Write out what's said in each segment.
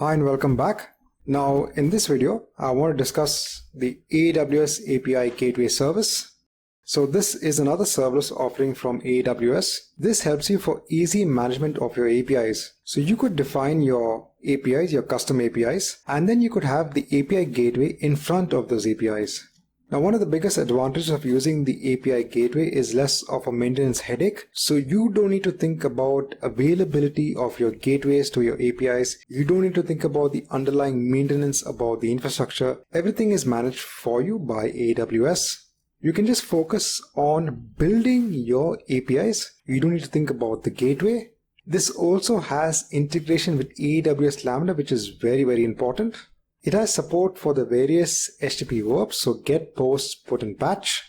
Hi and welcome back. Now in this video, I want to discuss the AWS API Gateway Service. So this is another serverless offering from AWS. This helps you for easy management of your APIs. So you could define your APIs, your custom APIs, and then you could have the API gateway in front of those APIs. Now, one of the biggest advantages of using the API gateway is less of a maintenance headache. So you don't need to think about availability of your gateways to your APIs. You don't need to think about the underlying maintenance about the infrastructure. Everything is managed for you by AWS. You can just focus on building your APIs. You don't need to think about the gateway. This also has integration with AWS Lambda, which is very, very important. It has support for the various HTTP verbs, so get, post, put, and patch.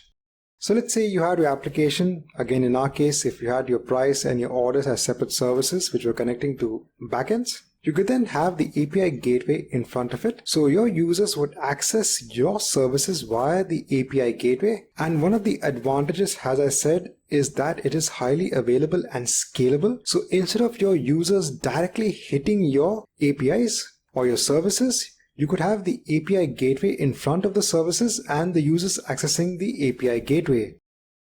So let's say you had your application. Again, in our case, if you had your price and your orders as separate services which were connecting to backends, you could then have the API gateway in front of it. So your users would access your services via the API gateway. And one of the advantages, as I said, is that it is highly available and scalable. So instead of your users directly hitting your APIs or your services, you could have the API gateway in front of the services and the users accessing the API gateway.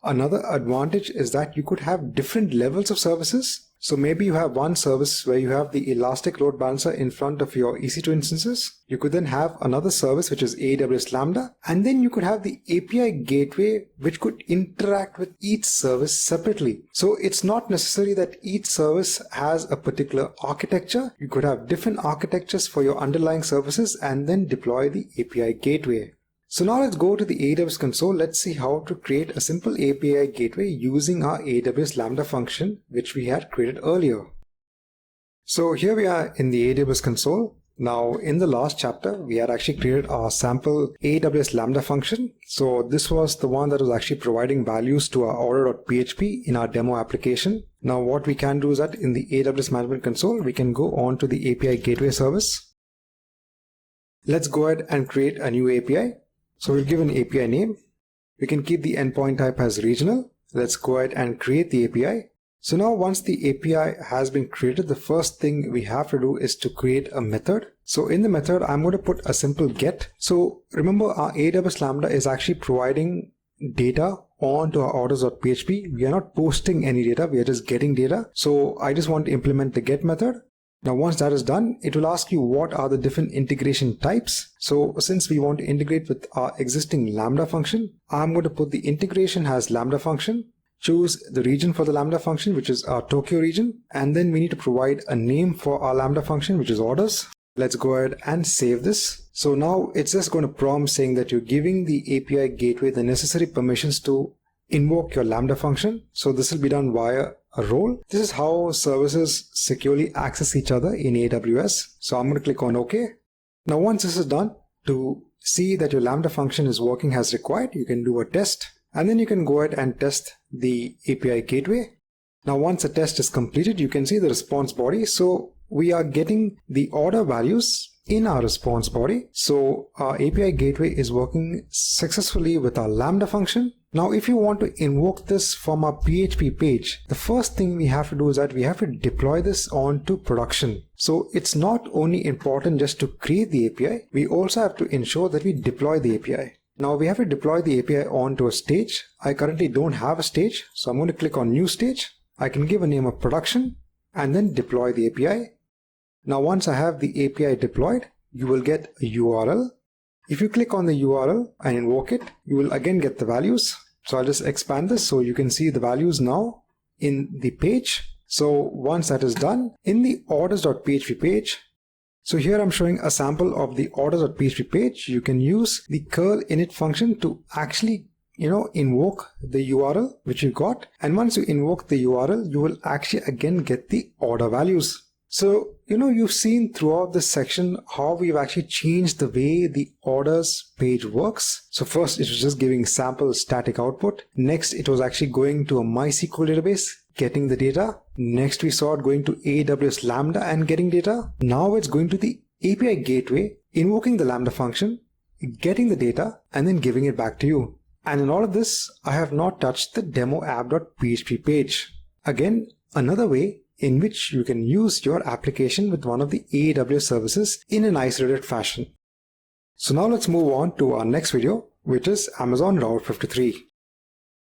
Another advantage is that you could have different levels of services. So maybe you have one service where you have the elastic load balancer in front of your EC2 instances. You could then have another service which is AWS Lambda, and then you could have the API gateway which could interact with each service separately. So it's not necessary that each service has a particular architecture. You could have different architectures for your underlying services and then deploy the API gateway. So now let's go to the AWS console. Let's see how to create a simple API gateway using our AWS Lambda function, which we had created earlier. So here we are in the AWS console. Now in the last chapter, we had actually created our sample AWS Lambda function. So this was the one that was actually providing values to our order.php in our demo application. Now what we can do is that in the AWS management console, we can go on to the API gateway service. Let's go ahead and create a new API. So we'll give an API name. We can keep the endpoint type as regional. Let's go ahead and create the API. So now once the API has been created, the first thing we have to do is to create a method. So in the method, I'm going to put a simple get. So remember, our AWS Lambda is actually providing data onto our orders.php. We are not posting any data. We are just getting data. So I just want to implement the get method. Now once that is done, it will ask you what are the different integration types. So since we want to integrate with our existing Lambda function, I'm going to put the integration as Lambda function, choose the region for the Lambda function, which is our Tokyo region, and then we need to provide a name for our Lambda function, which is orders. Let's go ahead and save this. So now it's just going to prompt saying that you're giving the API gateway the necessary permissions to invoke your Lambda function. So this will be done via a role. This is how services securely access each other in AWS. So I'm going to click on OK. Now once this is done, to see that your Lambda function is working as required, you can do a test, and then you can go ahead and test the API gateway. Now once the test is completed, you can see the response body. So we are getting the order values in our response body. So our API gateway is working successfully with our Lambda function. Now, if you want to invoke this from our PHP page, the first thing we have to do is that we have to deploy this onto production. So it's not only important just to create the API, we also have to ensure that we deploy the API. Now we have to deploy the API onto a stage. I currently don't have a stage, so I'm going to click on new stage. I can give a name of production and then deploy the API. Now once I have the API deployed, you will get a URL. If you click on the URL and invoke it, you will again get the values. So I'll just expand this so you can see the values now in the page. So once that is done, in the orders.php page, so here I'm showing a sample of the orders.php page. You can use the curl init function to actually invoke the URL which you got. And once you invoke the URL, you will actually again get the order values. So, you've seen throughout this section how we've actually changed the way the orders page works. So first it was just giving sample static output. Next, it was actually going to a MySQL database, getting the data. Next, we saw it going to AWS Lambda and getting data. Now it's going to the API gateway, invoking the Lambda function, getting the data, and then giving it back to you. And in all of this, I have not touched the demo app.php page. Again, another way in which you can use your application with one of the AWS services in an isolated fashion. So now let's move on to our next video, which is Amazon Route 53.